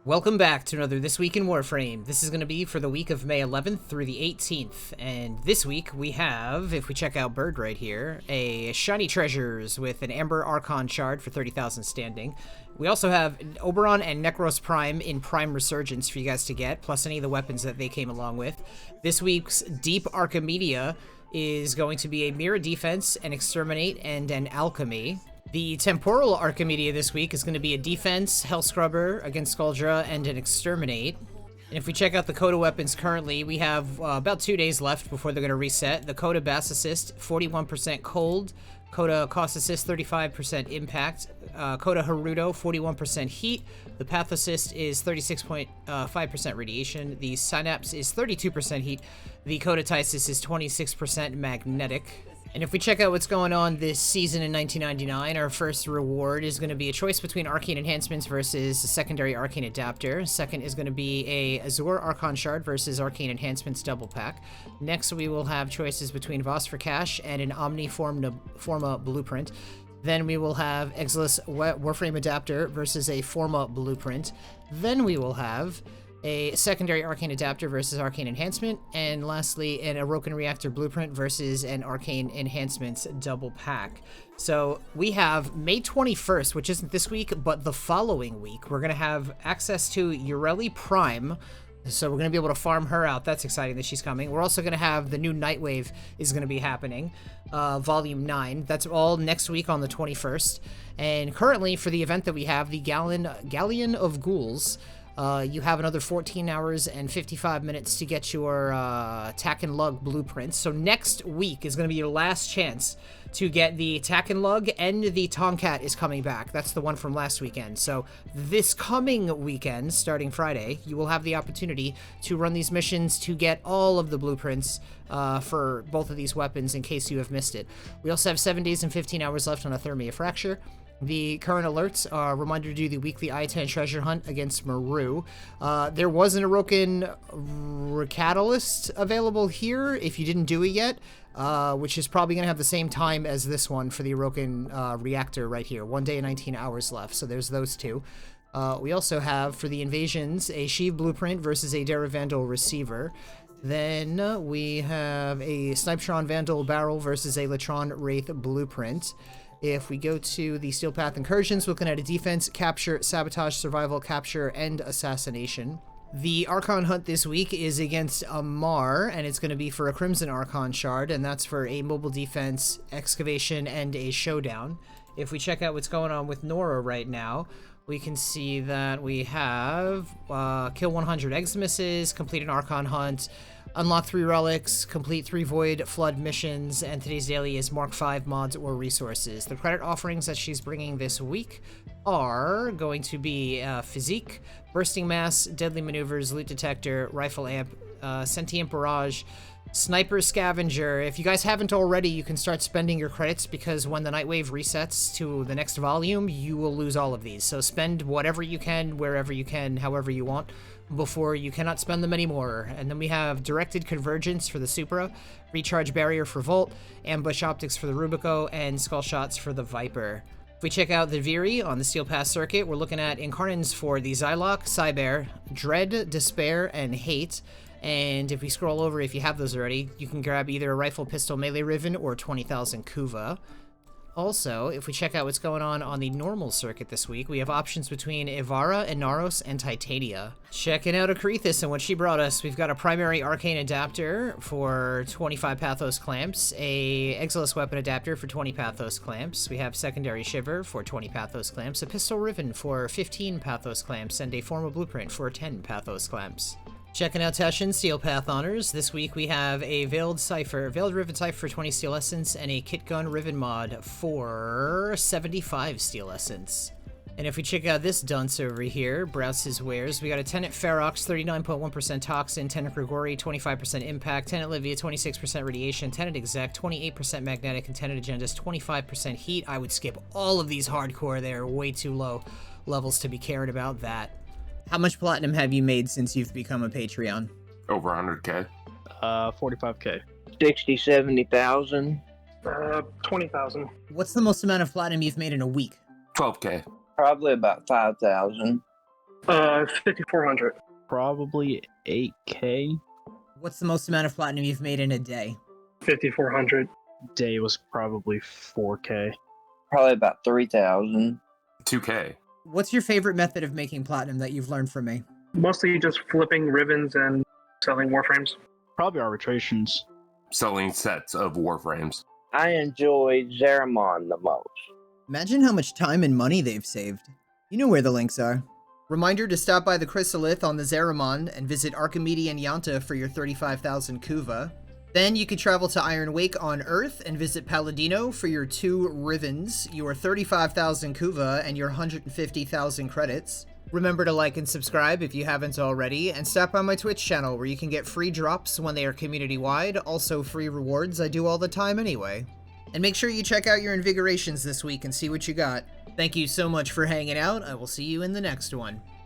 Welcome back to another This Week in Warframe. This is going to be for the week of May 11th through the 18th. And this week we have, if we check out Bird right here, a Shiny Treasures with an Amber Archon Shard for 30,000 standing. We also have Oberon and Nekros Prime in Prime Resurgence for you guys to get, plus any of the weapons that they came along with. This week's Deep Archimedia is going to be a Mirror Defense, an Exterminate, and an Alchemy. The Temporal Archimedia this week is going to be a Defense, Hell Scrubber against Skuldra, and an Exterminate. And if we check out the Coda weapons currently, we have about 2 days left before they're going to reset. The Coda Bass Assist, 41% Cold. Coda Cost Assist, 35% Impact. Coda Haruto, 41% Heat. The Path Assist is 36.5% Radiation. The Synapse is 32% Heat. The Coda Tysis is 26% Magnetic. And if we check out what's going on this season in 1999, our first reward is going to be a choice between Arcane Enhancements versus a Secondary Arcane Adapter. Second is going to be a Azure Archon Shard versus Arcane Enhancements Double Pack. Next, we will have choices between Voss for Cash and an Omni Forma Blueprint. Then we will have Exilus Warframe Adapter versus a Forma Blueprint. Then we will have a Secondary Arcane Adapter versus Arcane Enhancement, and lastly, an Aroken Reactor Blueprint versus an Arcane Enhancements Double Pack. So we have May 21st, which isn't this week, but the following week, we're going to have access to Yareli Prime, so we're going to be able to farm her out. That's exciting that she's coming. We're also going to have the new Nightwave is going to be happening, Volume 9. That's all next week on the 21st. And currently, for the event that we have, the Galleon of Ghouls, you have another 14 hours and 55 minutes to get your Tack and Lug blueprints. So next week is going to be your last chance to get the Tack and Lug, and the Tonkkatt is coming back. That's the one from last weekend. So this coming weekend, starting Friday, you will have the opportunity to run these missions to get all of the blueprints for both of these weapons in case you have missed it. We also have 7 days and 15 hours left on a Thermia Fracture. The current alerts are a reminder to do the weekly I-10 treasure hunt against Maru. There was an Aroken Catalyst available here if you didn't do it yet, which is probably going to have the same time as this one for the Aroken Reactor right here. 1 day and 19 hours left, so there's those two. We also have, for the invasions, a Sheev Blueprint versus a Dara Vandal Receiver. Then we have a Snipetron Vandal Barrel versus a Latron Wraith Blueprint. If we go to the Steel Path Incursions, we're looking at a Defense, Capture, Sabotage, Survival, Capture, and Assassination. The Archon Hunt this week is against Amar, and it's going to be for a Crimson Archon Shard, and that's for a Mobile Defense, Excavation, and a Showdown. If we check out what's going on with Nora right now, we can see that we have kill 100 Eximuses, complete an Archon Hunt, unlock 3 relics, complete 3 Void Flood missions, and today's daily is Mark 5 mods or resources. The credit offerings that she's bringing this week are going to be Physique, Bursting Mass, Deadly Maneuvers, Loot Detector, Rifle Amp, Sentient Barrage, Sniper Scavenger. If you guys haven't already, you can start spending your credits, because when the Nightwave resets to the next volume, you will lose all of these. So spend whatever you can, wherever you can, however you want, before you cannot spend them anymore. And then we have Directed Convergence for the Supra, Recharge Barrier for Volt, Ambush Optics for the Rubico, and Skull Shots for the Viper. If we check out the Viri on the Steel Pass circuit, we're looking at Incarnans for the Zylok, Cyber, Dread, Despair, and Hate. And if we scroll over, if you have those already, you can grab either a Rifle, Pistol, Melee Riven, or 20,000 Kuva. Also, if we check out what's going on the normal circuit this week, we have options between Ivara, Inaros, and Titania. Checking out Akrithis and what she brought us, we've got a Primary Arcane Adapter for 25 Pathos Clamps, a Exilus Weapon Adapter for 20 Pathos Clamps, we have Secondary Shiver for 20 Pathos Clamps, a Pistol Riven for 15 Pathos Clamps, and a Formal Blueprint for 10 Pathos Clamps. Checking out Teshin Steel Path Honors. This week we have a Veiled Riven Cipher for 20 Steel Essence, and a Kit Gun Riven mod for 75 Steel Essence. And if we check out this dunce over here, browse his wares, we got a Tenet Ferox, 39.1% Toxin, Tenet Grigori, 25% Impact, Tenet Livia, 26% Radiation, Tenet Exec, 28% Magnetic, and Tenet Agendas, 25% Heat. I would skip all of these hardcore. They're way too low levels to be caring about that. How much platinum have you made since you've become a Patreon? Over 100K. 45K. 60, 70,000. 20,000. What's the most amount of platinum you've made in a week? 12K. Probably about 5,000. 5400. Probably 8K. What's the most amount of platinum you've made in a day? 5400. Day was probably 4K. Probably about 3,000. 2K. What's your favorite method of making platinum that you've learned from me? Mostly just flipping ribbons and selling warframes. Probably arbitrations. Selling sets of warframes. I enjoy Zeramon the most. Imagine how much time and money they've saved. You know where the links are. Reminder to stop by the Chrysalith on the Zeramon and visit Archimede and Yanta for your 35,000 Kuva. Then you could travel to Iron Wake on Earth and visit Palladino for your 2 Rivens, your 35,000 Kuva, and your 150,000 credits. Remember to like and subscribe if you haven't already, and stop by my Twitch channel where you can get free drops when they are community-wide, also free rewards I do all the time anyway. And make sure you check out your invigorations this week and see what you got. Thank you so much for hanging out. I will see you in the next one.